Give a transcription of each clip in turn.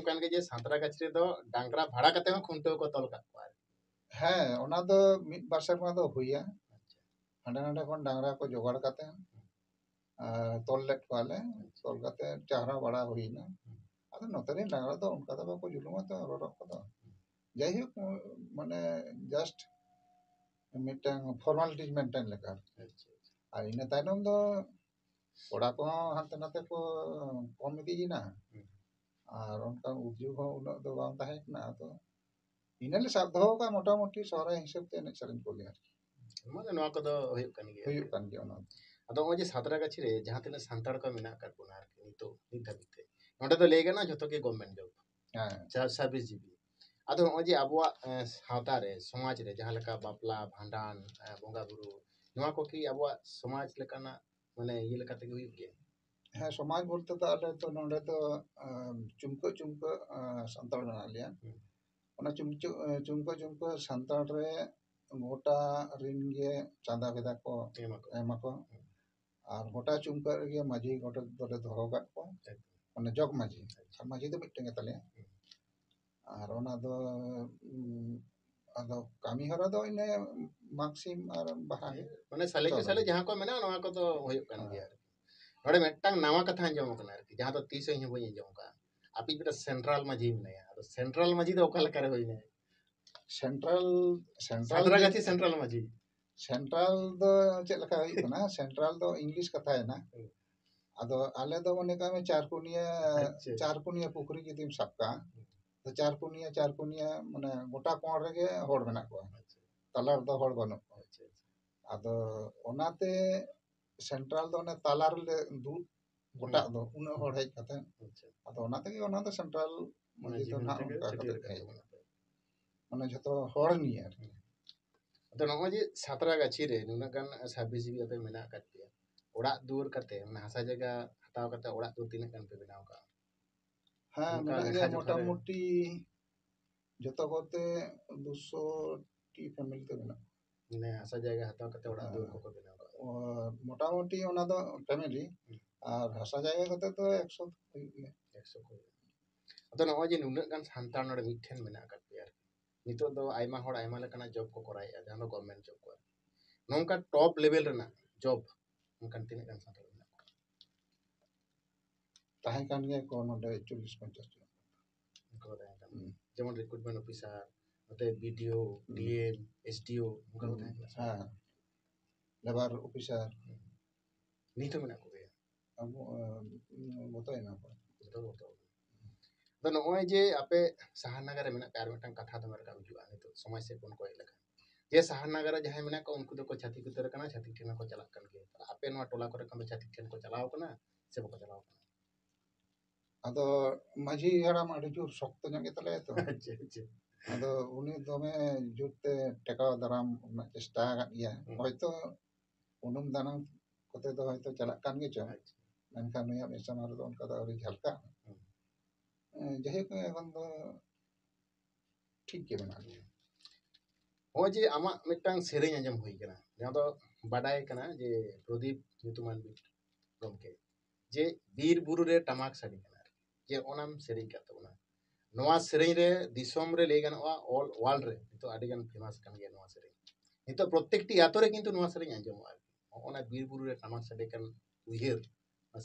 kan ge je Santara Gachri do dangra bhada kate hon khuntaw ko tol kat kowa হ্যাঁ ওনা তো মিদ বার সেরমা ᱫᱚ ᱦᱩᱭᱟ ᱦᱟᱸᱰᱮ ᱱᱟᱰᱮ ᱠᱷᱚᱱ ᱰᱟᱝᱨᱟ ᱠᱚ ᱡᱚᱜᱟᱲ ᱠᱟᱛᱮ ᱛᱚᱞ ᱞᱮᱫ ᱠᱚᱣᱟᱞᱮ ᱛᱚᱞ ᱠᱟᱛᱮ ᱪᱟᱦᱨᱟ ᱵᱟᱲᱟ ᱦᱩᱭᱱᱟ ᱟᱫᱚ ᱱᱚᱛᱮ ᱨᱮᱱ ᱰᱟᱝᱨᱟ ᱫᱚ ᱚᱱᱠᱟ ᱫᱚ ᱵᱟᱠᱚ ᱡᱩᱞᱩᱢᱟ ᱛᱚ ᱨᱚᱨᱚᱜ ᱠᱚᱫᱚ ᱡᱟᱭᱦᱳᱠ ᱢᱟᱱᱮ ᱡᱟᱥᱴ ᱢᱤᱫᱴᱟᱝ ᱯᱷᱚᱨᱢᱟᱞᱤᱴᱤ ᱢᱮᱱᱴᱮᱱ ᱞᱮᱠᱟ ᱟᱨ ᱤᱱᱟᱹ ᱛᱟᱭᱱᱚᱢ ᱫᱚ ᱠᱚᱲᱟ ᱠᱚᱦᱚᱸ ᱦᱟᱱᱛᱮ ᱱᱟᱛᱮ ᱠᱚ ᱠᱚᱢ ᱤᱫᱤᱭᱮᱱᱟ ᱟᱨ ᱚᱱᱠᱟᱱ ᱩᱫᱽᱡᱳᱜᱽ ᱦᱚᱸ ᱩᱱᱟᱹᱜ ᱫᱚ ᱵᱟᱝ ᱛᱟᱦᱮᱸ ᱠᱟᱱᱟ ᱟᱫᱚ ᱤᱱᱟᱹᱞᱮ ᱥᱟᱵ ᱫᱚᱦᱚ ᱠᱟᱜᱼᱟ ᱢᱚᱴᱟᱢᱩᱴᱤ ᱥᱚᱦᱨᱟᱭ ᱦᱤᱥᱟᱹᱵ ᱛᱮ ᱮᱱᱮᱡ ᱥᱮᱨᱮᱧ ᱠᱚᱜᱮ ᱟᱨᱠᱤ ᱢᱟᱱᱮ ᱱᱚᱣᱟ ᱠᱚᱫᱚ ᱦᱩᱭᱩᱜ ᱠᱟᱱ ᱜᱮᱭᱟ ᱚᱱᱟ ᱟᱫᱚ ᱱᱚᱜᱼᱚᱭ ᱡᱮ ᱥᱟᱛᱨᱟ ᱜᱟᱪᱷᱤ ᱨᱮ ᱡᱟᱦᱟᱸ ᱛᱤᱱᱟᱹᱜ ᱥᱟᱱᱛᱟᱲ ᱠᱚ ᱢᱮᱱᱟᱜ ᱟᱠᱟᱫ ᱵᱚᱱᱟ ᱟᱨᱠᱤ ᱱᱤᱛ ᱫᱷᱟᱹᱵᱤᱡ ᱛᱮ ᱱᱚᱰᱮ ᱫᱚ ᱞᱟᱹᱭ ᱜᱟᱱᱚᱜᱼᱟ ᱡᱷᱚᱛᱚ ᱜᱮ ᱜᱚᱵᱷᱢᱮᱱᱴ ᱡᱚᱵ ᱥᱟᱨᱵᱷᱤᱥ ᱡᱤᱵᱤ ᱟᱫᱚ ᱱᱚᱜᱼᱚᱭ ᱡᱮ ᱟᱵᱚᱣᱟᱜ ᱥᱟᱶᱛᱟ ᱨᱮ ᱥᱚᱢᱟᱡᱽ ᱨᱮ ᱡᱟᱦᱟᱸ ᱞᱮᱠᱟ ᱵᱟᱯᱞᱟ ᱵᱷᱟᱸᱰᱟᱱ ᱵᱚᱸᱜᱟ ᱵᱩᱨᱩ ᱱᱚᱣᱟ ᱠᱚ ᱠᱤ ᱟᱵᱚᱣᱟᱜ ᱥᱚᱢᱟᱡᱽ ᱞᱮᱠᱟᱱᱟᱜ ᱢᱟᱱᱮ ᱤᱭᱟᱹ ᱞᱮᱠᱟ ᱛᱮᱜᱮ ᱦᱩᱭᱩᱜ ᱜᱮᱭᱟ ᱦᱮᱸ ᱥᱚᱢᱟᱡᱽ ᱵᱚᱞᱛᱮ ᱫᱚ ᱟᱞᱮ ᱛᱚ ᱱᱚᱰᱮ ᱫᱚ ᱪᱩᱢᱠᱟᱹ ᱥᱟᱱᱛᱟᱲ ᱢᱮᱱᱟᱜ ᱞᱮᱭᱟ ᱚᱱᱟ ᱪᱩᱢᱠᱟᱹ ᱥᱟᱱᱛᱟᱲ ᱨᱮ ᱜᱚᱴᱟ ᱨᱤᱱ ᱜᱮ ᱪᱟᱸᱫᱟ ᱵᱷᱮᱫᱟ ᱠᱚ ᱮᱢᱟᱠᱚ ᱟᱨ ᱜᱚᱴᱟ ᱪᱩᱢᱠᱟᱹ ᱨᱮᱜᱮ ᱢᱟᱹᱡᱷᱤ ᱜᱚᱰᱮᱛ ᱫᱚᱞᱮ ᱫᱚᱦᱚ ᱠᱟᱜ ᱠᱚᱣᱟ ᱢᱟᱱᱮ ᱡᱚᱜᱽ ᱢᱟᱹᱡᱷᱤ ᱟᱨ ᱢᱟᱹᱡᱷᱤ ᱫᱚ ᱢᱤᱫᱴᱮᱱ ᱜᱮᱛᱟᱞᱮᱭᱟ ᱟᱨ ᱚᱱᱟ ᱫᱚ ᱟᱫᱚ ᱠᱟᱹᱢᱤ ᱦᱚᱨᱟ ᱫᱚ ᱤᱱᱟᱹ ᱢᱟᱜᱽᱥᱤᱢ ᱟᱨ ᱵᱟᱦᱟ ᱢᱟᱱᱮ ᱥᱟᱞᱮ ᱠᱮ ᱥᱟᱞᱮ ᱡᱟᱦᱟᱸ ᱠᱚ ᱢᱮᱱᱟᱜᱼᱟ ᱱᱚᱣᱟ ᱠᱚᱫᱚ ᱦᱩᱭᱩᱜ ᱠᱟᱱ ᱜᱮᱭᱟ ᱱᱚᱰᱮ ᱢᱤᱫᱴᱟᱝ ᱱᱟᱣᱟ ᱠᱟᱛᱷᱟ ᱟᱸᱡᱚᱢ ᱟᱠᱟᱱᱟ ᱟᱨᱠᱤ ᱡᱟᱦᱟᱸ ᱫᱚ ᱛᱤᱥ ᱦᱚᱸ ᱤᱧ ᱵᱟᱹᱧ ᱟᱸᱡᱚᱢ ᱟᱠᱟᱫᱼᱟ ᱟᱯᱮ ᱢᱤᱫᱴᱟᱝ ᱥᱮᱱᱴᱨᱟᱞ ᱢᱟᱹᱡᱷᱤ ᱢᱮᱱᱟᱭᱟ ᱟᱫᱚ ᱥᱮᱱᱴᱨᱟᱞ ᱢᱟᱹᱡᱷᱤ ᱫᱚ ᱚᱠᱟ ᱞᱮᱠᱟᱨᱮ ᱦᱩᱭᱱᱟ ᱥᱮᱱᱴᱨᱟᱞ ᱥᱟᱸᱛᱨᱟᱜᱟᱪᱷᱤ ᱥᱮᱱᱴᱨᱟᱞ ᱢᱟᱹᱡᱷᱤ ᱥᱮᱱᱴᱨᱟᱞ ᱫᱚ ᱪᱮᱫ ᱞᱮᱠᱟ ᱦᱩᱭᱩᱜ ᱠᱟᱱᱟ ᱥᱮᱱᱴᱨᱟᱞ ᱫᱚ ᱤᱝᱞᱤশ ᱠᱟᱛᱷᱟᱭᱮᱱᱟ ᱟᱫᱚ ᱟᱞᱮ ᱫᱚ ᱢᱚᱱᱮ ᱠᱟᱜ ᱢᱮ ᱪᱟᱨ ᱠᱩᱱᱤᱭᱟ ᱯᱩᱠᱷᱨᱤ ᱡᱩᱫᱤᱢ ᱥᱟᱵ ᱠᱟᱜᱼᱟ ᱪᱟᱨ ᱠᱩᱱᱤᱭᱟ ᱢᱟᱱᱮ ᱜᱚᱴᱟ ᱠᱚᱬ ᱨᱮᱜᱮ ᱦᱚᱲ ᱢᱮᱱᱟᱜ ᱠᱚᱣᱟ ᱛᱟᱞᱟ ᱨᱮᱫᱚ ᱦᱚᱲ ᱵᱟᱹᱱᱩᱜ ᱠᱚᱣᱟ ᱟᱫᱚ ᱚᱱᱟᱛᱮ ᱥᱮᱱᱴᱨᱟᱞ ᱫᱚ ᱚᱱᱮ ᱛᱟᱞᱟ ᱨᱮᱞᱮ ᱫᱩᱲᱩᱵ ᱜᱚᱴᱟᱜ ᱫᱚ ᱩᱱᱟᱹᱜ ᱦᱚᱲ ᱦᱮᱡ ᱠᱟᱛᱮ ᱟᱫᱚ ᱚᱱᱟ ᱛᱮᱜᱮ ᱚᱱᱟ ᱫᱚ ᱥᱮᱱᱴᱨᱟᱞ ᱢᱟᱹᱡᱷᱤ ᱫᱚ ᱱᱟᱦᱟᱜ ᱚᱱᱠᱟ ᱠᱟᱛᱮ ᱦᱮᱡ ᱮᱱᱟ ᱢᱟᱱᱮ ᱡᱷᱚᱛᱚ ᱦᱚᱲ ᱱᱤᱭᱮ ᱟᱨᱠᱤ ᱟᱫᱚ ᱱᱚᱜᱼᱚᱭ ᱡᱮ ᱥᱟᱸᱛᱨᱟᱜᱟᱪᱷᱤ ᱨᱮ ᱱᱩᱱᱟᱹᱜ ᱜᱟᱱ ᱥᱟᱨᱵᱷᱤᱥ ᱡᱤᱵᱤ ᱟᱯᱮ ᱢᱮᱱᱟᱜ ᱟᱠᱟᱫ ᱯᱮᱭᱟ ᱚᱲᱟᱜ ᱫᱩᱣᱟᱹᱨ ᱠᱟᱛᱮ ᱦᱟᱥᱟ ᱡᱟᱭᱜᱟ ᱦᱟᱛᱟᱣ ᱠᱟᱛᱮ ᱚᱲᱟᱜ ᱫᱩᱣᱟᱹᱨ ᱛᱤᱱᱟᱹᱜ ᱜᱟᱱ ᱯᱮ ᱵᱮᱱᱟᱣ ᱠᱟᱜᱼᱟ ᱦᱮᱸ ᱢᱮᱱᱟᱜ ᱜᱮᱭᱟ ᱢᱚᱴᱟᱢᱩᱴᱤ ᱡᱚᱛᱚ ᱠᱚᱛᱮ 200ᱴᱤ ᱯᱷᱮᱢᱮᱞᱤ ᱫᱚ ᱢᱮᱱᱟᱜᱼᱟ ᱢᱟᱱᱮ ᱦᱟᱥᱟ ᱡᱟᱭᱜᱟ ᱦᱟᱛᱟᱣ ᱠᱟᱛᱮ ᱚᱲᱟᱜ ᱫᱩᱣᱟᱹᱨ ᱠᱚᱠᱚ ᱵᱮᱱᱟᱣ ᱠᱟᱜᱼᱟ ᱢᱚᱴᱟᱢᱩᱴᱤ ᱚᱱᱟ ᱫᱚ ᱯᱷᱮᱢᱮᱞᱤ ᱟᱨ ᱦᱟᱥᱟ ᱡᱟᱭᱜᱟ ᱠᱟᱛᱮ ᱫᱚ 100 ᱦᱩᱭᱩᱜ ᱜᱮᱭᱟ 100 ᱠᱚ ᱟᱫᱚ ᱱᱚᱜᱼᱚᱭ ᱡᱮ ᱱᱩᱱᱟᱹᱜ ᱜᱟᱱ ᱥᱟᱱᱛᱟᱲ ᱱᱚᱰᱮ ᱢᱤᱫᱴᱷᱮᱱ ᱢᱮᱱᱟᱜ ᱟᱠᱟᱫ ᱯᱮᱭᱟ ᱱᱤᱛᱚᱜ ᱫᱚ ᱟᱭᱢᱟ ᱦᱚᱲ ᱟᱭᱢᱟ ᱞᱮᱠᱟᱱᱟᱜ ᱡᱚᱵ ᱠᱚ ᱠᱚᱨᱟᱣᱮᱫᱼᱟ ᱡᱟᱦᱟᱸ ᱫᱚ ᱜᱚᱵᱷᱢᱮᱱᱴ ᱡᱚᱵ ᱠᱚ ᱱᱚᱝᱠᱟ ᱴᱚᱯ ᱞᱮᱵᱮᱞ ᱨᱮᱱᱟᱜ ᱡᱚᱵ ᱚᱱᱠᱟᱱ ᱛᱤᱱᱟᱹᱜ ᱜᱟᱱ ᱥᱟᱱᱛᱟᱲ ᱢᱮᱱᱟᱜ ᱠᱚᱣᱟ ᱛᱟᱦᱮᱸ ᱠᱟᱱ ᱜᱮᱭᱟ ᱠᱚ ᱱᱚᱰᱮ 40-50 ᱡᱚᱱ ᱚᱱᱠᱟ ᱛᱟᱦᱮᱸ ᱠᱟᱱᱟ ᱡᱮᱢᱚᱱ ᱨᱤᱠᱨᱩᱴᱢᱮᱱᱴ ᱚᱯᱷᱤᱥᱟᱨ ᱱᱚᱛᱮ ᱵᱤᱰᱤও ᱰᱤএᱢ ᱮᱥᱰᱤও ᱚᱱᱠᱟ ᱠᱚ ᱛᱟᱦᱮᱸ ᱠᱟᱱᱟ ᱦᱮᱸ লেবার অফিসার ᱱᱤᱛ ᱦᱚᱸ ᱢᱮᱱᱟᱜ ᱠᱚᱜᱮᱭᱟ ᱟᱵᱚ ᱢᱚᱛᱚᱭᱮᱱᱟ ᱠᱚ ᱟᱫᱚ ᱱᱚᱜᱼᱚᱭ ᱡᱮ ᱟᱯᱮ ᱥᱟᱦᱟᱨ ᱱᱟᱜᱟᱨ ᱨᱮ ᱢᱮᱱᱟᱜ ᱯᱮ ᱟᱨ ᱢᱤᱫᱴᱟᱝ ᱠᱟᱛᱷᱟ ᱫᱚᱢᱮ ᱨᱟᱠᱟᱵ ᱦᱤᱡᱩᱜᱼᱟ ᱱᱤᱛᱚᱜ ᱥᱚᱢᱟᱡᱽ ᱥᱮᱫ ᱵᱚᱱ ᱠᱚᱭᱚᱜ ᱞᱮᱠᱷᱟᱱ ᱡᱮ ᱥᱟᱦᱟᱨ ᱱᱟᱜᱟᱨ ᱨᱮ ᱡᱟᱦᱟᱸᱭ ᱢᱮᱱᱟᱜ ᱠᱚᱣᱟ ᱩᱱᱠᱩ ᱫᱚᱠᱚ ᱪᱷᱟᱹᱛᱤᱠ ᱩᱛᱟᱹᱨ ᱟᱠᱟᱱᱟ ᱪᱷᱟᱹᱛᱤक ᱴᱷᱮᱱ ᱦᱚᱸᱠᱚ ᱪᱟᱞᱟᱜ ᱠᱟᱱ ᱜᱮᱭᱟ ᱟᱯᱮ ᱱᱚᱣᱟ ᱴᱚᱞᱟ ᱠᱚᱨᱮ ᱠᱷᱚᱱ ᱫᱚ ᱪᱷᱟᱹᱛᱤᱠ ᱴᱷᱮᱱ ᱠᱚ ᱪᱟᱞᱟᱣ ᱠᱟᱱᱟ ᱥᱮ ᱵᱟᱠᱚ ᱪᱟᱞᱟᱣ ᱠᱟᱱᱟ ᱟᱫᱚ ᱢᱟᱹᱡᱷᱤ ᱦᱟᱲᱟᱢ ᱟᱹᱰᱤ ᱡᱳᱨ ᱥᱚᱠᱛᱚ ᱧᱚᱜ ᱜᱮᱛᱟᱞᱮᱭᱟ ᱛᱚ ᱟᱫᱚ ᱩᱱᱤ ᱫᱚᱢᱮ ᱡᱳᱨᱛᱮ ᱴᱮᱠᱟᱣ ᱫᱟᱨᱟᱢ ᱨᱮᱱᱟᱜ ᱪᱮᱥᱴᱟ ᱟᱠᱟᱫ ᱜᱮᱭᱟ ᱦᱚᱭᱛᱚ ᱩᱱᱩᱢ ᱫᱟᱱᱟᱝ ᱠᱚᱛᱮ ᱫᱚ ᱦᱚᱭᱛᱚ ᱪᱟᱞᱟᱜ ᱠᱟᱱ ᱜᱮᱪᱚ ᱢᱮᱱᱠᱷᱟᱱ ᱱᱩᱭᱟᱜ ᱢᱮᱫ ᱥᱟᱢᱟᱝ ᱨᱮᱫᱚ ᱚᱱᱠᱟ ᱫᱚ ᱟᱹᱣᱨᱤ ᱡᱷᱟᱞᱠᱟᱜ ᱡᱟᱭᱦᱳᱠ ᱮᱠᱷᱚᱱ ᱫᱚ ᱴᱷᱤᱠ ᱜᱮ ᱢᱮᱱᱟᱜ ᱞᱮᱭᱟ ᱱᱚᱜᱼᱚᱭ ᱡᱮ ᱟᱢᱟᱜ ᱢᱤᱫᱴᱟᱝ ᱥᱮᱨᱮᱧ ᱟᱸᱡᱚᱢ ᱦᱩᱭ ᱟᱠᱟᱱᱟ ᱡᱟᱦᱟᱸ ᱫᱚ ᱵᱟᱰᱟᱭ ᱠᱟᱱᱟ ᱡᱮ ᱯᱨᱚᱫᱤᱯ ᱧᱩᱛᱩᱢᱟᱱ ᱜᱚᱢᱠᱮ ᱡᱮ ᱵᱤᱨ ᱵᱩᱨᱩ ᱨᱮ ᱴᱟᱢᱟᱠ ᱥᱟᱰᱮ ᱠᱟᱱᱟ ᱡᱮ ᱚᱱᱟᱢ ᱥᱮᱨᱮᱧ ᱠᱟᱫ ᱛᱟᱵᱚᱱᱟ ᱱᱚᱣᱟ ᱥᱮᱨᱮᱧ ᱨᱮ ᱫᱤᱥᱚᱢ ᱨᱮ ᱞᱟᱹᱭ ᱜᱟᱱᱚᱜᱼᱟ ᱚᱞ ᱳᱣᱟᱨᱞᱰ ᱨᱮ ᱱᱤᱛᱚᱜ ᱟᱹᱰᱤ ᱜᱟᱱ ᱯᱷᱮᱢᱟᱥ ᱠᱟᱱ ᱜᱮᱭᱟ ᱱᱚᱣᱟ ᱥᱮᱨᱮᱧ ᱱᱤᱛᱚᱜ ᱯᱨᱚᱛᱮᱠᱴᱤ ᱟᱛᱳ ᱨᱮ ᱠᱤᱱᱛᱩ ᱱᱚᱣᱟ ᱥᱮᱨᱮᱧ ᱟᱸᱡᱚᱢᱚᱜᱼᱟ ᱚᱱᱟ ᱵᱤᱨ ᱵᱩᱨᱩ ᱨᱮ ᱴᱟᱢᱟᱠ ᱥᱟᱰᱮ ᱠᱟᱱ ᱩᱭᱦᱟᱹᱨ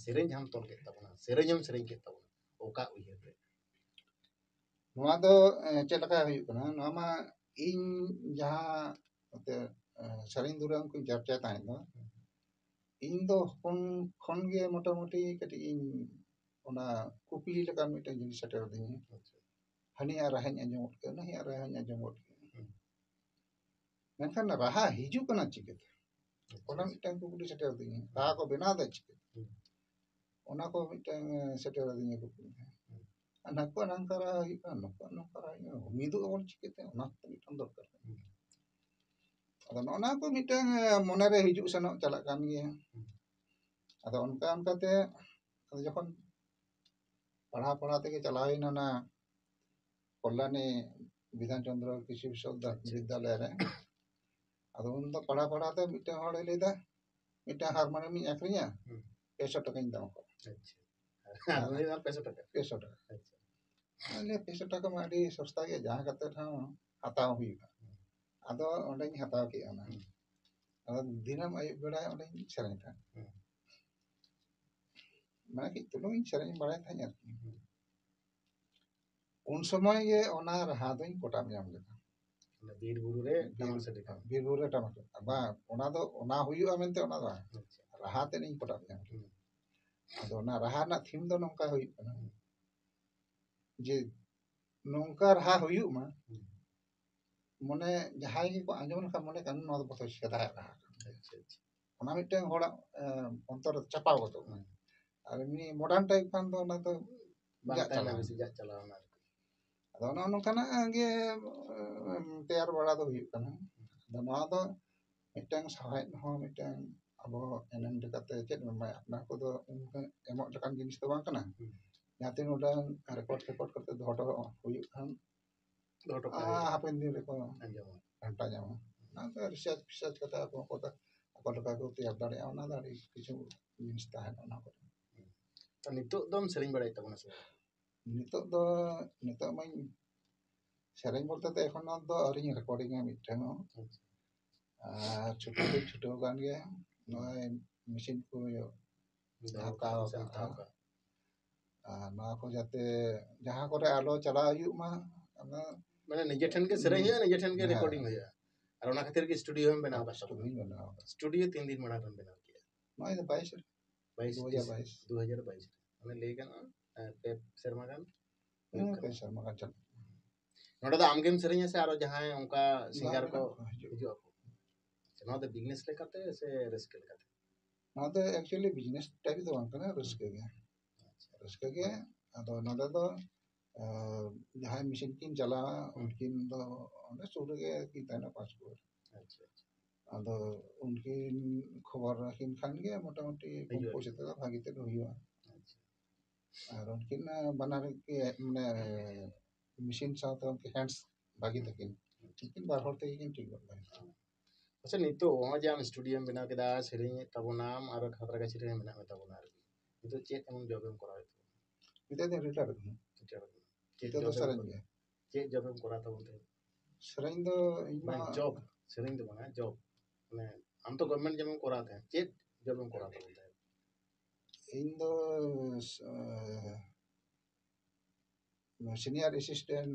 ᱥᱮᱨᱮᱧ ᱡᱟᱦᱟᱸᱢ ᱛᱚᱞ ᱠᱮᱫ ᱛᱟᱵᱚᱱᱟ ᱥᱮᱨᱮᱧᱮᱢ ᱥᱮᱨᱮᱧ ᱠᱮᱫ ᱛᱟᱵᱚᱱᱟ ᱚᱠᱟ ᱩᱭᱦᱟᱹᱨ ᱨᱮ ᱱᱚᱣᱟ ᱫᱚ ᱪᱮᱫ ᱞᱮᱠᱟ ᱦᱩᱭᱩᱜ ᱠᱟᱱᱟ ᱱᱚᱣᱟ ᱢᱟ ᱤᱧ ᱡᱟᱦᱟᱸ ᱥᱮᱨᱮᱧ ᱫᱩᱨᱟᱹᱝ ᱠᱚᱧ ᱪᱟᱨᱪᱟᱭ ᱛᱟᱦᱮᱸ ᱫᱚ ᱤᱧ ᱫᱚ ᱦᱚᱯᱚᱱ ᱠᱷᱚᱱ ᱜᱮ ᱢᱚᱴᱟᱢᱩᱴᱤ ᱠᱟᱹᱴᱤᱡ ᱤᱧ ᱚᱱᱟ ᱠᱩᱠᱞᱤ ᱞᱮᱠᱟᱱ ᱢᱤᱫᱴᱮᱱ ᱡᱤᱱᱤᱥ ᱥᱮᱴᱮᱨ ᱟᱹᱫᱤᱧᱟ ᱦᱟᱹᱱᱤᱭᱟᱜ ᱨᱟᱦᱟᱧ ᱟᱸᱡᱚᱢ ᱜᱚᱫ ᱠᱮᱫᱟ ᱱᱩᱭᱟᱜ ᱨᱟᱦᱟᱧ ᱟᱸᱡᱚᱢ ᱜᱚᱫ ᱠᱮᱫᱟ ᱢᱮᱱᱠᱷᱟन ᱨᱟᱦᱟ ᱦᱤᱡᱩᱜ ᱠᱟᱱᱟ ᱪᱤᱠᱟᱹᱛᱮ ᱚᱱᱟ ᱢᱤᱫᱴᱟᱝ ᱠᱩᱠᱞᱤ ᱥᱮᱴᱮᱨ ᱟᱹᱫᱤᱧᱟ ᱨᱟᱦᱟ ᱠᱚ ᱵᱮᱱᱟᱣ ᱮᱫᱟ ᱪᱤᱠᱟᱹᱛᱮ ᱚᱱᱟ ᱠᱚ ᱢᱤᱫᱴᱟᱝ ᱥᱮᱴᱮᱨ ᱟᱹᱫᱤᱧᱟ ᱠᱩᱠᱞᱤ ᱱᱟᱠᱩᱣᱟᱜ ᱱᱚᱝᱠᱟ ᱨᱟᱦᱟ ᱦᱩᱭᱩᱜ ᱠᱟᱱᱟ ᱱᱩᱠᱩᱣᱟᱜ ᱱᱚᱝᱠᱟ ᱨᱟᱦᱟ ᱦᱩᱭᱩᱜ ᱠᱟᱱᱟ ᱢᱤᱫᱚᱜ ᱟᱵᱚᱱ ᱪᱤᱠᱟᱹᱛᱮ ᱚᱱᱟ ᱦᱚᱸᱛᱚ ᱢᱤᱫᱴᱟᱝ ᱫᱚᱨᱠᱟর ᱟᱫᱚ ᱱᱚᱜᱼᱱᱟ ᱠᱚ ᱢᱤᱫᱴᱟᱝ ᱢᱚᱱᱮᱨᱮ ᱦᱤᱡᱩᱜ ᱥᱮᱱᱚᱜ ᱪᱟᱞᱟᱜ ᱠᱟᱱ ᱜᱮᱭᱟ ᱟᱫᱚ ᱚᱱᱠᱟ ᱚᱱᱠᱟᱛᱮ ᱡᱚᱠᱷᱚᱱ ᱯᱟᱲᱦᱟᱣ ᱯᱟᱲᱦᱟᱣ ᱛᱮᱜᱮ ᱪᱟᱞᱟᱣ ᱦᱩᱭᱱᱟ ᱚᱱᱟ ᱠᱚᱞᱞᱟᱱᱤ ᱵᱤᱫᱷᱟᱱ ᱪᱚন্দ্র কৃষি বিশ্ববিদ্যালয় রে ᱟᱫᱚ ᱩᱱ ᱫᱚ ᱯᱟᱲᱦᱟᱣ ᱯᱟᱲᱦᱟᱣ ᱛᱮ ᱢᱤᱫᱴᱟᱝ ᱦᱚᱲᱮ ᱞᱟᱹᱭᱫᱟ ᱢᱤᱫᱴᱟᱝ ᱦᱟᱨᱢᱳᱱᱤᱭᱟᱢ ᱤᱧ ᱟᱹᱠᱷᱨᱤᱧᱟ 500 ᱴᱟᱠᱟᱧ ᱫᱟᱢ ᱠᱚᱣᱟ 500 ᱴᱟᱠᱟ ᱟᱞᱮ 200 ᱴᱟᱠᱟ ᱢᱟ ᱟᱹᱰᱤ ᱥᱚᱥᱛᱟ ᱜᱮ ᱡᱟᱦᱟᱸ ᱠᱟᱛᱮ ᱦᱚᱸ ᱦᱟᱛᱟᱣ ᱦᱩᱭᱩᱜᱼᱟ ᱟᱫᱚ ᱚᱸᱰᱮᱧ ᱦᱟᱛᱟᱣ ᱠᱮᱜᱼᱟ ᱚᱱᱟ ᱟᱫᱚ ᱫᱤᱱᱟᱹᱢ ᱟᱹᱭᱩᱵ ᱵᱮᱲᱟ ᱚᱸᱰᱮᱧ ᱥᱮᱨᱮᱧ ᱛᱟᱦᱮᱸᱫ ᱢᱟᱱᱮ ᱠᱟᱹᱡ ᱪᱩᱞᱩᱝ ᱤᱧ ᱥᱮᱨᱮᱧ ᱵᱟᱲᱟᱭ ᱛᱟᱦᱮᱸᱫ ᱟᱨᱠᱤ ᱩᱱ ᱥᱚᱢᱚᱭ ᱜᱮ ᱚᱱᱟ ᱨᱟᱦᱟ ᱫᱚᱧ ᱯᱚᱴᱟᱢ ᱧᱟᱢ ᱞᱮᱫᱟ ᱵᱤᱨ ᱵᱩᱨᱩ ᱨᱮ ᱴᱟᱢᱟᱠ ᱥᱟᱰᱮ ᱠᱟᱱ ᱵᱤᱨ ᱵᱩᱨᱩ ᱨᱮ ᱴᱟᱢᱟᱠ ᱵᱟᱝ ᱚᱱᱟ ᱫᱚ ᱚᱱᱟ ᱦᱩᱭᱩᱜᱼᱟ ᱢᱮᱱᱛᱮ ᱚᱱᱟ ᱫᱚ ᱵᱟᱝ ᱨᱟᱦᱟ ᱛᱮᱫ ᱤᱧ ᱯᱚᱴᱟᱢ ᱧᱟᱢ ᱞᱮᱫᱟ ᱟᱫᱚ ᱚᱱᱟ ᱨᱟᱦᱟ ᱨᱮᱱᱟᱜ ᱛᱷᱤᱢ ᱫᱚ ᱱᱚᱝᱠᱟ ᱦᱩᱭᱩᱜ ᱠᱟᱱᱟ ᱡᱮ ᱱᱚᱝᱠᱟ ᱨᱟᱦᱟ ᱦᱩᱭᱩᱜ ᱢᱟ ᱢᱚᱱᱮ ᱡᱟᱦᱟᱸᱭ ᱜᱮᱠᱚ ᱟᱸᱡᱚᱢ ᱞᱮᱠᱷᱟᱱ ᱢᱚᱱᱮ ᱠᱟᱱ ᱱᱚᱣᱟ ᱫᱚ ᱵᱚᱫᱷᱚᱭ ᱥᱮᱫᱟᱭᱟᱜ ᱨᱟᱦᱟ ᱚᱱᱟ ᱢᱤᱫᱴᱮᱱ ᱦᱚᱲᱟᱜ ᱚᱱᱛᱚᱨ ᱨᱮ ᱪᱟᱯᱟᱣ ᱜᱚᱫᱚᱜ ᱢᱟ ᱟᱨ ᱮᱢᱱᱤ ᱢᱚᱰᱟᱨᱱ ᱴᱟᱭᱤᱯ ᱠᱷᱟᱱ ᱫᱚ ᱚᱱᱟ ᱫᱚ ᱵᱟᱝ ᱛᱟᱦᱮᱱᱟ ᱵᱮᱥᱤ ᱡᱟᱜ ᱪᱟᱞᱟᱣᱱᱟ ᱟᱫᱚ ᱱᱚᱜᱼᱚ ᱱᱚᱝᱠᱟᱱᱟᱜ ᱜᱮ ᱛᱮᱭᱟᱨ ᱵᱟᱲᱟ ᱫᱚ ᱦᱩᱭᱩᱜ ᱠᱟᱱᱟ ᱟᱫᱚ ᱱᱚᱣᱟ ᱫᱚ ᱢᱤᱫᱴᱟᱝ ᱥᱟᱶᱦᱮᱫ ᱦᱚᱸ ᱢᱤᱫᱴᱟᱝ ᱟᱵᱚ ᱮᱱᱮᱢ ᱞᱮᱠᱟᱛᱮ ᱪᱮᱫ ᱮᱢ ᱮᱢᱟᱭᱟ ᱚᱱᱟ ᱠᱚᱫᱚ ᱮᱢᱚᱜ ᱞᱮᱠᱟᱱ ᱡᱤᱱᱤᱥ ᱫᱚ ᱵᱟᱝ ᱠᱟᱱᱟ ᱡᱟᱦᱟᱸ ᱛᱤᱱ ᱩᱰᱟᱹᱝ ᱨᱮᱠᱚᱨᱰ ᱠᱟᱛᱮ ᱫᱚᱦᱚ ᱦᱩᱭᱩᱜ ᱠᱷᱟᱱ ᱦᱟᱯᱮᱱ ᱫᱤᱱ ᱨᱮᱠᱚ ᱜᱷᱟᱱᱴᱟ ᱧᱟᱢᱟ ᱚᱱᱟ ᱫᱚ ᱨᱤᱥᱟᱨᱪ ᱠᱟᱛᱮ ᱟᱠᱚ ᱞᱮᱠᱟ ᱠᱚ ᱛᱮᱭᱟᱨ ᱫᱟᱲᱮᱭᱟᱜᱼᱟ ᱚᱱᱟ ᱫᱚ ᱟᱹᱰᱤ ᱠᱤᱪᱷᱩ ᱡᱤᱱᱤᱥ ᱛᱟᱦᱮᱱᱟ ᱚᱱᱟ ᱠᱚᱨᱮ ᱱᱤᱛᱚᱜ ᱫᱚᱢ ᱥᱮᱨᱮᱧ ᱵᱟᱲᱟᱭᱮᱫ ᱛᱟᱵᱚᱱᱟ ᱥᱮ ᱱᱤᱛᱚᱜ ᱢᱟᱧ ᱥᱮᱨᱮᱧ ᱵᱚᱞᱛᱮ ᱫᱚ ᱮᱠᱷᱚᱱ ᱫᱚ ᱟᱹᱣᱨᱤᱧ ᱨᱮᱠᱚর্ডিᱝᱟ ᱢᱤᱫᱴᱷᱮᱱ ᱦᱚᱸ ᱟᱨ ᱪᱷᱩᱴᱟᱹᱣ ᱫᱚᱧ ᱪᱷᱩᱴᱟᱹᱣ ᱟᱠᱟᱱ ᱜᱮᱭᱟ ᱱᱚᱜᱼᱚᱭ ᱢᱮᱥᱤᱱ ᱠᱚ ᱦᱟᱛᱟᱣ ᱟᱠᱟᱫᱟ ᱟᱨ ᱱᱚᱣᱟ ᱠᱚ ᱡᱟᱛᱮ ᱡᱟᱦᱟᱸ ᱠᱚᱨᱮ ᱟᱞᱚ ᱪᱟᱞᱟᱣ ᱦᱩᱭᱩᱜ ᱢᱟ ᱢᱟᱱᱮ ᱱᱤᱡᱮ ᱴᱷᱮᱱ ᱜᱮ ᱥᱮᱨᱮᱧ ᱦᱩᱭᱩᱜᱼᱟ ᱱᱤᱡᱮ ᱴᱷᱮᱱ ᱜᱮ ᱨᱮᱠᱚর্ডিং ᱦᱩᱭᱩᱜᱼᱟ ᱟᱨ ᱚᱱᱟ ᱠᱷᱟᱹᱛᱤᱨ ᱜᱮ ᱥᱴᱩᱰᱤᱭᱳ ᱦᱚᱸ ᱵᱮᱱᱟᱣ ᱟᱠᱟᱫ ᱛᱟᱵᱚᱱᱟ ᱥᱴᱩᱰᱤᱭᱳ 3 ᱫᱤᱱ ᱢᱟᱲᱟᱝ ᱨᱮᱢ ᱵᱮᱱᱟᱣ ᱠᱮᱜᱼᱟ ᱱᱚᱜᱼᱚᱭ 2022 ᱢᱟᱱᱮ ᱞᱟᱹᱭ ᱜᱟᱱᱚᱜᱼᱟ 2 ᱥᱮᱨᱢᱟ ᱜᱟᱱ ᱯᱮ ᱥᱮᱨᱢᱟ ᱜᱟᱱ ᱪᱟᱞᱟᱜ ᱱᱚᱰᱮ ᱫᱚ ᱟᱢᱜᱮᱢ ᱥᱮᱨᱮᱧᱟ ᱥᱮ ᱟᱨᱚ ᱡᱟᱦᱟᱸᱭ ᱚᱱᱠᱟ ᱥᱤᱝᱜᱟᱨ ᱠᱚ ᱦᱤᱡᱩᱜ ᱟᱠᱚ ᱱᱚᱣᱟ ᱫᱚ ᱵᱤᱡᱽᱱᱮᱥ ᱞᱮᱠᱟᱛᱮ ᱥᱮ ᱨᱟᱹᱥᱠᱟᱹ ᱞᱮᱠᱟᱛᱮ ᱱᱚᱣᱟ ᱫᱚ ᱮᱠᱪᱩᱭᱟᱞᱤ ᱵᱤᱡᱽᱱᱮᱥ ᱴᱟইᱯ ᱫᱚ ᱵᱟᱝ ᱠᱟᱱᱟ ᱨᱟᱹᱥᱠᱟᱹ ᱜᱮ ᱟᱫᱚ ᱱᱚᱰᱮ ᱫᱚ ᱡᱟᱦᱟᱸᱭ ᱢᱮᱥᱤᱱ ᱠᱤᱱ ᱪᱟᱞᱟᱣᱟ ᱩᱱᱠᱤᱱ ᱫᱚ ᱚᱸᱰᱮ ᱥᱩᱨ ᱨᱮᱜᱮ ᱠᱤᱱ ᱛᱟᱦᱮᱱᱟ ᱯᱟᱸᱪᱠᱩᱲ ᱟᱫᱚ ᱩᱱᱠᱤᱱ ᱠᱷᱚᱵᱚᱨ ᱟᱹᱠᱤᱱ ᱠᱷᱟᱱ ᱜᱮ ᱢᱳᱴᱟᱢᱩᱴᱤ ᱠᱚᱢ ᱯᱚᱭᱥᱟ ᱛᱮᱫᱚ ᱵᱷᱟᱹᱜᱤ ᱛᱮᱫ ᱦᱩᱭᱩᱜᱼᱟ ᱟᱨ ᱩᱱᱠᱤᱱ ᱵᱟᱱᱟᱨ ᱜᱮ ᱢᱟᱱᱮ ᱢᱮᱥᱤᱱ ᱥᱟᱶᱛᱮ ᱩᱱᱠᱤᱱ ᱦᱮন্ডস ᱵᱷᱟᱹᱜᱤ ᱛᱟᱹᱠᱤᱱ ᱩᱱᱠᱤᱱ ᱵᱟᱨ ᱦᱚᱲ ᱛᱮᱜᱮ ᱠᱤᱱ ᱴᱷᱤᱠ ᱜᱚᱫ ᱠᱟᱜᱼᱟ ᱟᱪᱪᱷᱟ ᱱᱤᱛᱚᱜ ᱱᱚᱜᱼᱚᱭ ᱡᱮ ᱟᱢ ᱥᱴᱩᱰᱤᱭᱳᱢ ᱵᱮᱱᱟᱣ ᱠᱮᱫᱟ ᱥᱮᱨᱮᱧᱮᱫ ᱛᱟᱵᱚᱱᱟᱢ ᱟᱨ ᱠᱷᱟᱛᱨᱟᱜᱟᱪᱷᱤ ᱨᱮ ᱢᱮᱱᱟᱜ ᱢᱮ ᱛᱟᱵᱚᱱᱟ ᱟᱨᱠᱤ ᱱᱤᱛᱚᱜ ᱪᱮᱫ ᱮᱢ ᱡᱚᱵᱮᱢ ᱠᱚᱨᱟᱣᱮᱫ ᱱᱤᱛᱚᱜ ᱫᱚ ᱨᱤᱴᱟᱭᱟᱨ ᱟᱠᱟᱱᱟ ᱱᱤᱛᱚᱜ ᱫᱚ ᱥᱮᱨᱮᱧ ᱜᱮ ᱪᱮᱫ ᱡᱚᱵᱮᱢ ᱠᱚᱨᱟᱣ ᱛᱟᱵᱚᱱ ᱛᱮ ᱥᱮᱨᱮᱧ ᱫᱚ ᱤᱧ ᱢᱟ ᱡᱚᱵ ᱥᱮᱨᱮᱧ ᱫᱚ ᱵᱟᱝ ᱡᱚᱵ ᱢᱟᱱᱮ ᱟᱢ ᱛᱚ ᱜᱚᱵᱷᱚᱨᱱᱢᱮᱱᱴ ᱡᱚᱵᱮᱢ ᱠᱚᱨᱟᱣ ᱛᱟᱦᱮᱸᱫ ᱪᱮᱫ ᱡᱚᱵᱮᱢ ᱠᱚᱨᱟᱣ ᱛᱟᱵᱚᱱ ᱛᱟᱦᱮᱸᱫ ᱤᱧ ᱫᱚ সিনিয়র অ্যাসিস্ট্যান্ট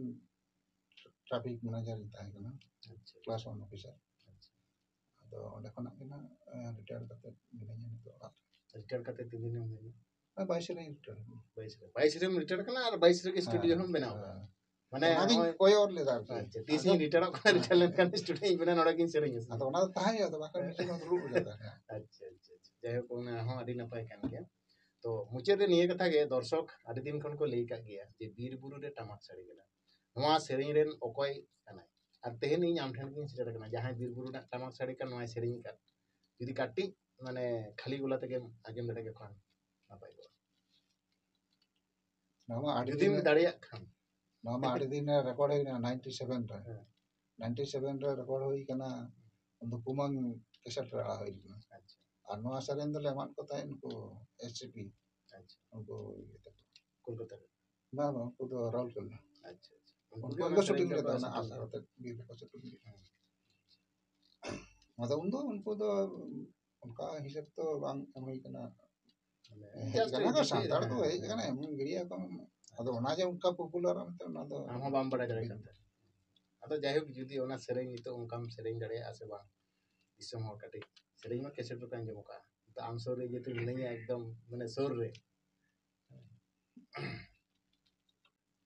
ট্রাফিক ম্যানেজার ᱛᱟᱦᱮᱸ ᱠᱟᱱᱟ ক্লাস 1 অফিসার ᱟᱫᱚ ᱚᱸᱰᱮ ᱠᱷᱚᱱᱟᱜ ᱜᱮ ᱱᱟᱜ রিটায়ার ᱠᱟᱛᱮ ᱢᱤᱱᱟᱹᱧᱟ ᱱᱤᱛᱚᱜ ᱚᱲᱟᱜ রিটায়ার ᱠᱟᱛᱮ ᱛᱤᱱ ᱫᱤᱱᱮᱢ ᱦᱩᱭᱱᱟ 22 ᱨᱮᱧ রিটায়ার 22 ᱨᱮᱢ রিটায়ার ᱠᱟᱱᱟ ᱟᱨ 22 ᱨᱮᱜᱮ ᱥᱴᱩᱰᱤᱭᱳ ᱦᱚᱸᱢ ᱵᱮᱱᱟᱣ ᱠᱟᱜᱼᱟ ᱢᱟᱱᱮ ᱚᱱᱟᱜᱤᱧ ᱠᱚᱭᱚᱨ ᱞᱮᱫᱟ ᱟᱪᱪᱷᱟ ᱛᱤᱥᱤᱧ রিটায়াᱨᱚᱜ ᱠᱟᱱᱟ রিটায়ার ᱞᱮᱱᱠᱷᱟᱱ ᱥᱴᱩᱰᱤᱭᱳᱧ ᱵᱮᱱᱟᱣ ᱱᱚᱰᱮ ᱜᱤᱧ ᱥᱮᱨᱮᱧᱟ ᱟᱫᱚ ᱚᱱᱟ ᱫᱚ ᱛᱟᱦᱮᱸ ᱦᱩᱭᱩᱜᱼᱟ ᱵᱟᱠᱷᱟᱱ ᱢᱤᱫᱴᱮᱱ ᱫᱩᱲᱩᱵ ᱞᱮᱫᱟ ᱟᱪᱪᱷᱟ ᱡᱟᱭᱦᱳᱠ ᱚᱱᱟ ᱦᱚᱸ ᱟᱹᱰᱤ ᱱᱟᱯᱟᱭ ᱠᱟᱱ ᱜᱮᱭᱟ ᱛᱚ ᱢᱩᱪᱟᱹᱫ ᱨᱮ ᱱᱤᱭᱟᱹ ᱠᱟᱛᱷᱟ ᱜᱮ ᱫᱚᱨশᱚᱠ ᱟᱹᱰᱤ ᱫᱤᱱ ᱠᱷᱚᱱ ᱠᱚ ᱞᱟᱹᱭ ᱠᱟᱜ ᱜᱮᱭᱟ ᱡᱮ ᱵᱤᱨ ᱵᱩᱨᱩ ᱨᱮ ᱴᱟᱢᱟᱠ ᱥᱟᱰᱮ ᱠᱟᱱᱟ ᱱᱚᱣᱟ ᱥᱮᱨᱮᱧ ᱨᱮᱱ ᱚᱠᱚᱭ ᱠᱟᱱᱟᱭ ᱟᱨ ᱛᱮᱦᱮᱧ ᱤᱧ ᱟᱢ ᱴᱷᱮᱱ ᱜᱤᱧ ᱥᱮᱴᱮᱨ ᱟᱠᱟᱱᱟ ᱡᱟᱦᱟᱸᱭ ᱵᱤᱨ ᱵᱩᱨᱩ ᱨᱮᱱᱟᱜ ᱴᱟᱢᱟᱠ ᱥᱟᱰᱮ ᱠᱟᱱ ᱱᱚᱣᱟᱭ ᱥᱮᱨᱮᱧ ᱟᱠᱟᱫ ᱡᱩᱫᱤ ᱠᱟᱹᱴᱤᱡ ᱢᱟᱱᱮ ᱠᱷᱟᱹᱞᱤ ᱜᱚᱞᱟ ᱛᱮᱜᱮᱢ ᱟᱸᱡᱚᱢ ᱫᱟᱲᱮ ᱠᱮ ᱠᱷᱟᱱ ᱱᱟᱯᱟᱭ ᱠᱚᱜᱼᱟ ᱡᱩᱫᱤᱢ ᱫᱟᱲᱮᱭᱟᱜ ᱠᱷᱟᱱ ᱱᱚᱣᱟ ᱢᱟ ᱟᱹᱰᱤ ᱫᱤᱱ ᱨᱮᱠᱚᱨᱰ ᱦᱩᱭ ᱠᱟᱱᱟ 97 ᱨᱮ 97 ᱨᱮ ᱨᱮᱠᱚᱨᱰ ᱦᱩᱭ ᱠᱟᱱᱟ ᱩᱱᱫᱚ ᱠᱩᱢᱟᱝ ᱠᱮᱥᱮᱴ ᱨᱮ ᱟᱲᱟᱜ ᱦᱩᱭ ᱠᱟᱱᱟ ᱟᱨ ᱱᱚᱣᱟ ᱥᱮᱨᱮᱧ ᱫᱚᱞᱮ ᱮᱢᱟᱫ ᱠᱚ ᱛᱟᱦᱮᱸᱫ ᱩᱱᱠᱩ SCP उनको कोलकाता बा उनको तो राउरकेला अच्छा उनको उनको शूटिंग लेता है ना आशा होता है बीर को शूटिंग मतलब उनको तो उनका हिसाब तो बांग हुई करना हेज करना का सांतार तो हेज करना एमन गिरिया को अदो ओना जे उनका पॉपुलर है ना तो हम बाम बड़ा जड़े करते अदो जायहक जुदी ओना सेरेñ नितो उनकाम सेरेñ दड़े आसे बा दिसम हर काटे सेरेñ मा कैसेट रुका अंजम का तो आम सोरे जे तो नहीं एकदम माने सोर रे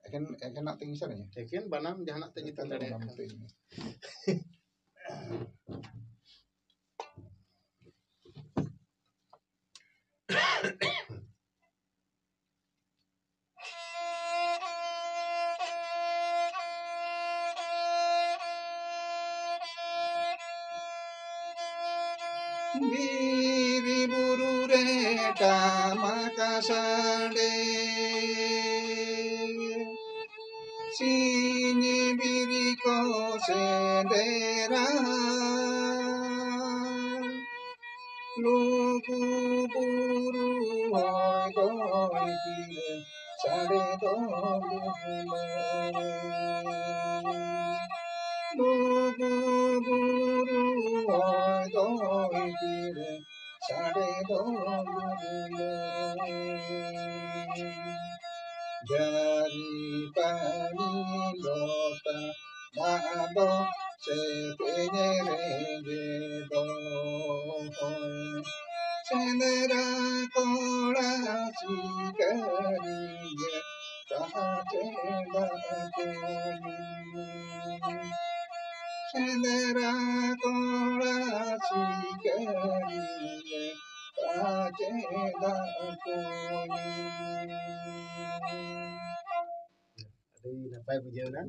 एकेन नाते गिसा रे एकेन बनाम जहानात ते जितन दड़े बीरी बुरु रे टामाका साडे सिनी बीरी को सेंदेरा लुगु बुरु होय गोय सारे दो गुरु होय दो पीर सारे दो जरी पानी लोटा दादो से तेरे रे दो चंद्रा कोड़ा सिकरिए कहाँ चेदा चंद्रा कोड़ा सिकरिए कहाँ चेदा Aduh, napai bujau na.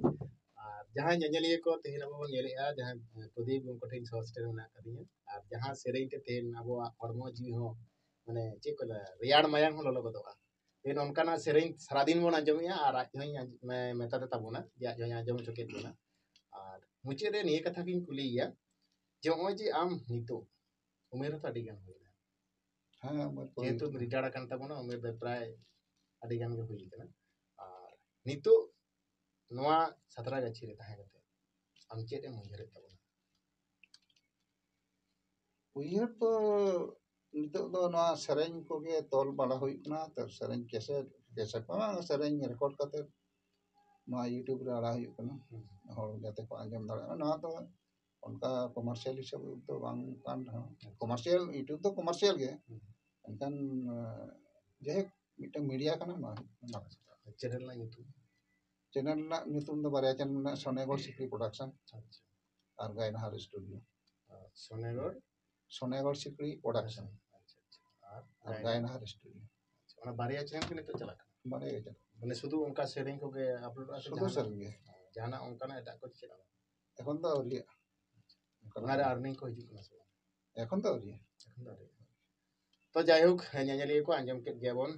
Jahan nyanyi ko tehin abo bang yeli a jahan Pradeep ko tehin hostel na kadinya. Jahan sereng te tehin abo hormo jiwi ho mane cek ko la riyad mayang ho lolo ko doa. Tehin onkana sereng saradin bon anjamiya ar jahan meta te tabuna ya jahan anjam choket bona. Ar muche re niye katha kin kuliya je oje am nito umer to adigan hoina. हाँ मत जेहेतु retired kan tabuna umer de pray adigan ge hui kana. Ar nito noa satra gachi re tahen kate am chet em unyare tabuna. उइहर तो नितोग दो नवा सेरेंज कोगे तोल बड़ा हुई ना तो सेरेंज कैसे पा सेरेंज रिकॉर्ड करते नवा यूट्यूब रे आड़ा हुई कना हर जाते को आंजम दाड़ा नवा तो उनका कमर्शियल हिसाब तो बांग कान कमर्शियल यूट्यूब तो कमर्शियल गे एनकान जे मिटन मीडिया कना ना Channel na YouTube. चैनल ना nyutum do bare channel na Sonegol Sikri Production আর গায়নাহার studio Sonegor Sonegol Sikri Production আর গায়নাহার studio ona bariya channel kini to chalak মানে গেছে mane sudu onka sharing ko ge upload ase শুধু serene গে jana onka na eta ko chira এখন তো আউরি ona re earning ko hijuk na so এখন তো আউরি to jayhok nyanyali ko anjam ket gebon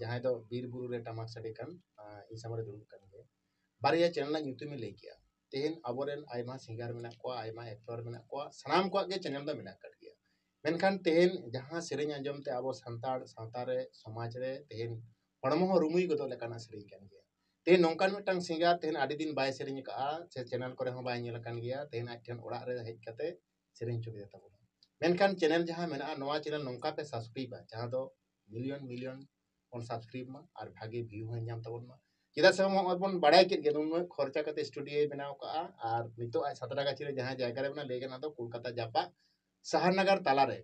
jahay do bir buru re tamak sadi kan in samare duruk kan ge bariya channel na YouTube me lay kiya tehin aboren aima singer mena ko aima actor mena ko sanam ko ge channel da mena kat giya menkan tehin jahan sereng anjam te abo santar santare samaj re tehin hormo ho rumui godo lekana sereng kan giya tehin nongkan mitang singer tehin adi din bay sereng ka se channel kore ho bay nyela kan giya tehin ajen orak re hej kate sereng choki deta bola menkan channel jahan mena noa channel nongka pe subscribe jahan do million on subscribe ma ar bhage view ho nyam tabon ma kita sama bon badai kit ge nun khorcha kate studio benaw ka ar nito ay 17 gachi re jahan jayga re bena lege na do kolkata japa saharnagar tala re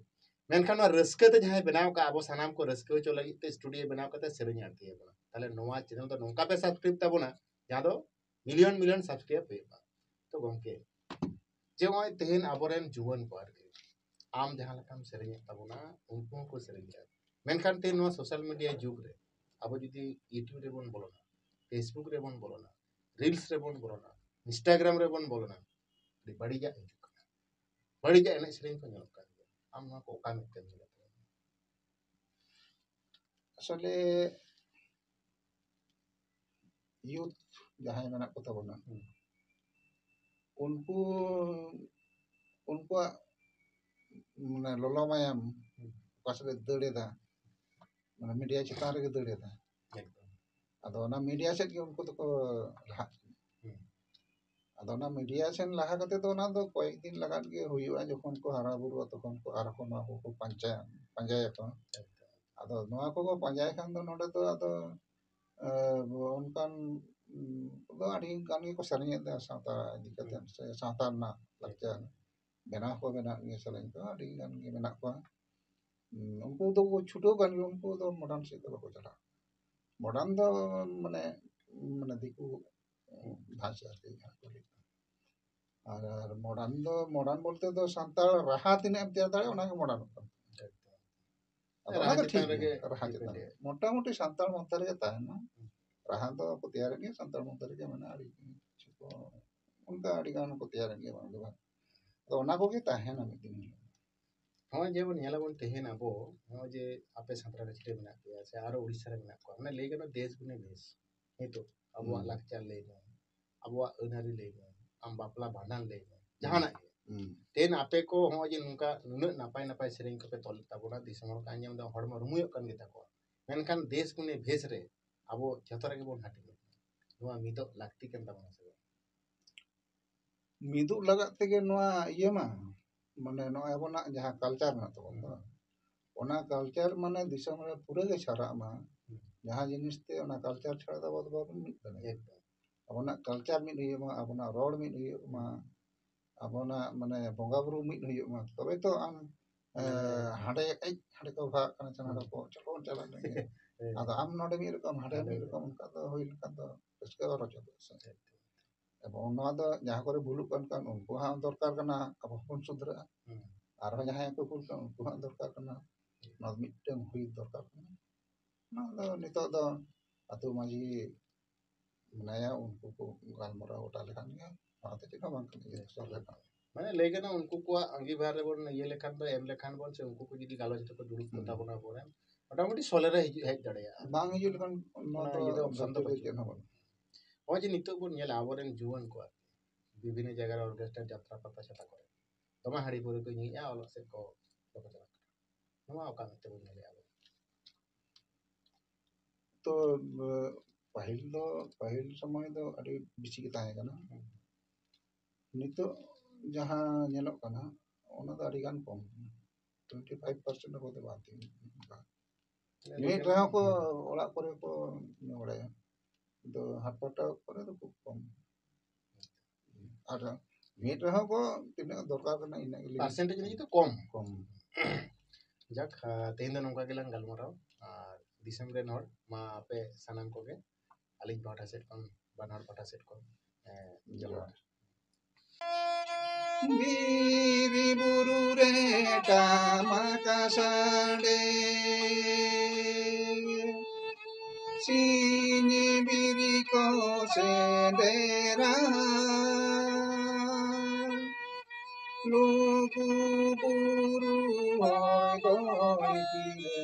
menkan wa raske te jahan benaw ka abo sanam ko raske ho lagi te studio benaw kate sereng arti e bona tale noa channel do nongka pe subscribe tabona jahan do million subscribe pe to gomke je oy tehin aboren juwan ko arki am jahan lakam sereng tabona unku ko sereng menkan te no social media jug re abo judi YouTube re bon bolona Facebook रे बन बोलो ना reels रे बन बोलो ना Instagram रे बन बोलो ना बड़ी जा एने सेरिंग को ñelok kan am na ko ka mit kan আসলে ইউথ যাহাই মেনা কথা বলনা उनको उनकुआ মানে ললো মায়াম পাশে দড়ে দা মানে মিডিয়া চিতান রে দড়ে দা আদো না মিডিয়া সেট কি উनको তো লাহা আদো না মিডিয়া সেন লাহা কাতে তো না তো কয়েকদিন লাগাত গে হুইবা যখন কো হারা বুড়ো তখন কো আর কো না কো পাঞ্জায় তো আদো নোয়া কো পাঞ্জায় খান তো নডে তো আদো उनकान तो आड़ी गान को सरिंग दे साता दिकते से साता ना लक्चा बेना को बेना ये सरिंग तो आड़ी गान के बेना को उनको तो वो छुटो गान उनको तो मॉडर्न से तो को चला मॉडर्न तो माने माने दिकु भाषा से আর মডার্ন বলতে তো সান্তাল রাহা তিনে তেয়ার দাঁড়ে ওনাকে মডার্ন ᱚᱱᱟ ᱫᱚ ᱴᱷᱤᱠ ᱜᱮᱭᱟ ᱨᱟᱦᱟ ᱪᱮᱛᱟᱱ ᱨᱮ ᱢᱚᱴᱟᱢᱩᱴᱤ ᱥᱟᱱᱛᱟᱲ ᱢᱚᱫᱽᱫᱷᱮ ᱨᱮᱜᱮ ᱛᱟᱦᱮᱱᱟ ᱨᱟᱦᱟ ᱫᱚ ᱠᱚ ᱛᱮᱭᱟᱨᱮᱫ ᱜᱮᱭᱟ ᱥᱟᱱᱛᱟᱲ ᱢᱚᱫᱽᱫᱷᱮ ᱨᱮᱜᱮ ᱢᱮᱱᱟᱜᱼᱟ ᱟᱹᱰᱤ ᱠᱤᱪᱷᱩ ᱠᱚ ᱚᱱᱠᱟ ᱟᱹᱰᱤ ᱜᱟᱱ ᱠᱚ ᱛᱮᱭᱟᱨᱮᱫ ᱜᱮᱭᱟ ᱵᱟᱝ ᱫᱚ ᱵᱟᱝ ᱟᱫᱚ ᱚᱱᱟ ᱠᱚᱜᱮ ᱛᱟᱦᱮᱱᱟ ᱢᱤᱫ ᱫᱤᱱ ᱦᱤᱞᱳᱜ ᱦᱚᱸ ᱡᱮᱢᱚᱱ ᱧᱮᱞᱟᱵᱚᱱ ᱛᱮᱦᱮᱧ ᱟᱵᱚ ᱱᱚᱜᱼᱚᱭ ᱡᱮ ᱟᱯᱮ ᱥᱟᱱᱛᱟᱲ ᱨᱮ ᱢᱮᱱᱟᱜ ᱯᱮᱭᱟ ᱥᱮ ᱟᱨᱚ ᱩᱲᱤᱥᱥᱟ ᱨᱮ ᱢᱮᱱᱟᱜ ᱠᱚᱣᱟ ᱢᱟᱱᱮ ᱞᱟᱹᱭ ᱜᱟᱱᱚᱜᱼᱟ ᱫᱮᱥ ᱜᱩᱱᱮ ᱵᱮᱥ ᱱᱤᱛᱚᱜ ᱟᱵᱚᱣᱟᱜ ᱞᱟᱠᱪᱟᱨ ᱞᱟᱹᱭ ᱢᱮ ᱟᱵᱚᱣᱟᱜ ᱟᱹᱱᱼᱟᱹᱨᱤ ᱞᱟᱹᱭ ᱢᱮ ᱟᱢ ᱵᱟᱯᱞᱟ ᱵᱷᱟᱸᱰᱟᱱ ᱞᱟᱹᱭ ᱢᱮ ᱡᱟᱦᱟᱱᱟᱜ ᱜᱮ ᱛᱮᱦᱮᱧ ᱟᱯᱮ ᱠᱚ ᱱᱚᱜᱼᱚᱭ ᱡᱮ ᱱᱚᱝᱠᱟ ᱱᱩᱱᱟᱹᱜ ᱱᱟᱯᱟᱭ ᱥᱮᱨᱮᱧ ᱠᱚᱯᱮ ᱛᱚᱞ ᱛᱟᱵᱚᱱᱟ ᱫᱤᱥᱚᱢ ᱦᱚᱲ ᱠᱚ ᱟᱸᱡᱚᱢ ᱮᱫᱟ ᱦᱚᱲᱢᱚ ᱨᱩᱢᱩᱭᱚᱜ ᱠᱟᱱ ᱜᱮᱛᱟ ᱠᱚᱣᱟ ᱢᱮᱱᱠᱷᱟᱱ ᱫᱮᱥ ᱜᱩᱱᱮ ᱵᱷᱮᱥ ᱨᱮ ᱟᱵᱚ ᱡᱷᱚᱛᱚ ᱨᱮᱜᱮ ᱵᱚᱱ ᱦᱟᱹᱴᱤᱧᱚᱜ ᱠᱟᱱᱟ ᱱᱚᱣᱟ ᱢᱤᱫᱚᱜ ᱞᱟᱹᱠᱛᱤ ᱠᱟᱱ ᱛᱟᱵᱚᱱᱟ ᱥᱮ ᱵᱟᱝ? ᱢᱤᱫᱩᱜ ᱞᱟᱜᱟᱜ ᱛᱮᱜᱮ ᱱᱚᱣᱟ ᱤᱭᱟᱹ ᱢᱟ ᱢᱟᱱᱮ ᱱᱚᱜᱼᱚᱭ ᱟᱵᱚᱱᱟᱜ ᱡᱟᱦᱟᱸ ᱠᱟᱞᱪᱟᱨ ᱢᱮᱱᱟᱜ ᱛᱟᱵᱚᱱ ᱫᱚ ᱚᱱᱟ ᱠᱟᱞᱪᱟর ᱢᱟᱱᱮ ᱫᱤᱥᱚᱢ ᱨᱮ ᱯᱩᱨᱟᱹ ᱜᱮ ᱪᱷᱟᱨᱟᱜ ᱢᱟ ᱡᱟᱦᱟᱸ ᱡᱤᱱᱤᱥ ᱛᱮ ᱚᱱᱟ ᱠᱟᱞᱪᱟর ছাড়া ᱫᱚ ᱟᱵᱚ ᱫᱚ ᱵᱟᱵᱚᱱ ᱢᱤᱫ ᱫᱟᱲᱮᱭᱟᱜᱼᱟ ᱮᱠᱫᱚᱢ ᱟᱵᱚᱱᱟᱜ ᱠᱟᱞᱪᱟর ᱢᱤᱫ ᱦᱩᱭᱩᱜ ᱢᱟ ᱟᱵᱚᱱᱟᱜ ᱨᱚᱲ ᱢᱤᱫ ᱦᱩᱭᱩᱜ ᱢᱟ ᱟᱵᱚᱱᱟᱜ ᱢᱟᱱᱮ ᱵᱚᱸᱜᱟ ᱵᱩᱨᱩ ᱢᱤᱫ ᱦᱩᱭᱩᱜ ᱢᱟ ᱛᱚᱵᱮ ᱛᱚ ᱟᱢ ᱦᱟᱸᱰᱮ ᱦᱟᱸᱰᱮ ᱠᱚ ᱵᱷᱟᱜᱟᱜ ᱠᱟᱱᱟ ᱪᱟᱱᱟᱰᱟ ᱠᱚ ᱪᱚᱞᱚ ᱵᱚᱱ ᱪᱟᱞᱟᱜ ᱞᱮᱜᱮ ᱟᱫᱚ ᱟᱢ ᱱᱚᱰᱮ ᱢᱤᱫ ᱨᱚᱠᱚᱢ ᱦᱟᱸᱰᱮ ᱢᱤᱫ ᱨᱚᱠᱚᱢ ᱚᱱᱠᱟ ᱫᱚ ᱦᱩᱭ ᱞᱮᱱᱠᱷᱟᱱ ᱫᱚ ᱨᱟᱹᱥᱠᱟᱹ ᱵᱟᱝ ᱨᱚᱪᱚᱫᱚᱜᱼᱟ ᱥᱮ ᱮᱵᱚᱝ ᱱᱚᱣᱟ ᱫᱚ ᱡᱟᱦᱟᱸ ᱠᱚᱨᱮ ᱵᱷᱩᱞᱩᱜ ᱠᱟᱱ ᱩᱱᱠᱩ ᱦᱚᱸ ᱫᱚᱨᱠᱟর ᱠᱟᱱᱟ ᱟᱵᱚ ᱦᱚᱸᱵᱚᱱ ᱥᱩᱫᱷᱨᱟᱹᱜᱼᱟ ᱟᱨᱦᱚᱸ ᱡᱟᱦᱟᱸᱭ ᱠᱚ ᱵᱷᱩᱞ ᱠᱟᱱᱟ ᱩᱱᱠᱩ ᱦᱚᱸ ᱫᱚᱨᱠᱟর ᱠᱟᱱᱟ ᱱᱚᱣᱟ ᱢᱤᱫᱴᱟᱝ ᱦᱩᱭ ᱫᱚᱨᱠᱟর ᱠᱟᱱᱟ ᱱᱚᱣᱟ ᱫᱚ ᱱᱤᱛᱚᱜ ᱫᱚ ᱟᱹᱛᱩ ᱢᱟᱺᱡᱷᱤ ᱢᱮᱱᱟᱭᱟ ᱩᱱᱠᱩ ᱠᱚ ᱜᱟᱞᱢᱟᱨᱟᱣ ᱜᱚᱴᱟ ᱞᱮᱠᱷᱟᱱ ᱜᱮ ᱱᱚᱣᱟ ᱫᱚ ᱪᱮᱫ ᱦᱚᱸ ᱵᱟᱝ ᱠᱟᱱᱟ ᱥᱚᱞᱦᱮ ᱠᱟᱱᱟ ᱢᱟᱱᱮ ᱞᱟᱹᱭ ᱜᱟᱱᱚᱜᱼᱟ ᱩᱱᱠᱩ ᱠᱚᱣᱟᱜ ᱟᱸᱜᱤᱵᱷᱟᱨ ᱨᱮᱵᱚᱱ ᱤᱭᱟᱹ ᱞᱮᱠᱷᱟᱱ ᱫᱚ ᱮᱢ ᱞᱮᱠᱷᱟᱱ ᱵᱚᱱ ᱥᱮ ᱩᱱᱠᱩ ᱠᱚ ᱡᱩᱫᱤ ᱜᱟᱞᱚᱪ ᱛᱮᱠᱚ ᱫᱩᱲᱩᱵ ᱠᱚᱜ ᱛᱟᱵᱚᱱᱟ ᱟᱵᱚᱨᱮᱱ ᱢᱚᱴᱟᱢᱩᱴᱤ ᱥᱚᱞᱦᱮ ᱨᱮ ᱦᱮᱡ ᱫᱟᱲᱮᱭᱟᱜᱼᱟ ᱵᱟᱝ ᱦᱤᱡᱩᱜ ᱞᱮᱠᱷᱟᱱ ᱱᱚᱣᱟ ᱚᱱᱟ ᱫᱚ ᱤᱭᱟᱹ ᱫᱚ ᱚᱯᱥᱚᱱ ᱫᱚ ᱫᱷᱟᱹᱨᱛᱤ ᱨᱮ ᱵᱟᱹᱪᱩᱜ ᱪᱮᱫ ᱦᱚᱸ ᱵᱟᱹᱱᱩᱜᱼᱟ ᱱᱚᱜᱼᱚᱭ ᱡᱮ ᱱᱤᱛᱚᱜ ᱵᱚᱱ ᱧᱮᱞᱟ ᱟᱵᱚᱨᱮᱱ ᱡᱩᱣᱟᱹᱱ ᱠᱚ ᱵᱤᱵᱷᱤᱱᱱᱚ ᱡᱟᱭᱜᱟ ᱨᱮ ᱚᱨᱜᱮᱥᱴᱟᱨ ᱡᱟᱛᱨᱟ ᱯᱟᱛᱟ ᱪᱷᱟᱛᱟ ᱠᱚᱨᱮ ᱫᱚᱢᱮ ᱦᱟᱺᱰᱤ ᱯᱟᱹᱣᱨᱟᱹ ᱠᱚ ᱧᱩᱭᱮᱫᱼᱟ ᱚᱞᱚᱜ ᱥᱮᱫ ᱠᱚ ᱵᱟᱠᱚ ᱪᱟᱞᱟᱜ ᱠᱟᱱᱟ ᱱᱚᱣᱟ ᱚᱠᱟ ᱢᱮᱫ ᱛᱮᱵᱚᱱ ᱧᱮᱞᱮᱜᱼᱟ ᱟᱵᱚ ᱛᱚ ᱯᱟᱹᱦᱤᱞ ᱥᱚᱢᱚᱭ ᱫᱚ ᱟᱹᱰᱤ ᱵᱮᱥᱤ ᱜᱮ ᱛᱟᱦᱮᱸ ᱠᱟᱱᱟ ᱱᱤᱛᱚᱜ ᱡᱟᱦᱟᱸ ᱧᱮᱞᱚᱜ ᱠᱟᱱᱟ ᱚᱱᱟ ᱫᱚ ᱟᱹᱰᱤ ᱜᱟᱱ ᱠᱚᱢ 25% ᱦᱚᱸ ᱵᱟᱝ ᱧᱩᱭᱮᱫ ᱨᱮᱦᱚᱸ ᱠᱚ ᱚᱲᱟᱜ ᱠᱚᱨᱮ ᱠᱚ ᱧᱩ ᱵᱟᱲᱟᱭᱟ ᱠᱤᱱᱛᱩ ᱦᱟᱴ ᱯᱟᱛᱟ ᱠᱚᱨᱮ ᱫᱚ ᱠᱷᱩᱵ ᱠᱚᱢ ᱟᱨ ᱧᱩᱭᱮᱫ ᱨᱮᱦᱚᱸ ᱠᱚ ᱛᱤᱱᱟᱹᱜ ᱫᱚᱨᱠᱟর ᱠᱟᱱᱟ ᱤᱱᱟᱹᱜ ᱜᱮ ᱯᱟর্সেন্টেজ ᱞᱟᱹᱜᱤᱫ ᱫᱚ ᱠᱚᱢ ᱠᱚᱢ ᱡᱟᱠ ᱛᱮᱦᱮᱧ ᱫᱚ ᱱᱚᱝᱠᱟ ᱜᱮᱞᱟᱝ ᱜᱟᱞᱢᱟᱨᱟᱣ ᱟᱨ ᱫᱤᱥᱚᱢ ᱨᱮᱱ ᱦᱚᱲ ᱢᱟ ᱟᱯᱮ ᱥᱟᱱᱟᱢ ᱠᱚᱜᱮ ᱟᱹᱞᱤᱧ ᱯᱟᱦᱴᱟ ᱥᱮᱫ ᱠᱷᱚᱱ ᱵᱟᱱᱟᱨ ᱯᱟᱦᱴᱟ ᱥᱮᱫ ᱠᱷᱚᱱ ᱡᱚᱦᱟᱨ ᱵᱤᱨ ᱵᱩᱨᱩ ᱨᱮ ᱴᱟᱢᱟᱠ ᱥᱟᱰᱮ ᱥᱤᱧ ᱵᱤᱨᱤ ᱠᱚ ᱥᱮᱸᱫᱮᱨᱟ ᱞᱩᱜᱩ ᱵᱩᱨᱩ ᱦᱚᱭ ᱫᱚᱭ ᱛᱤᱨᱮ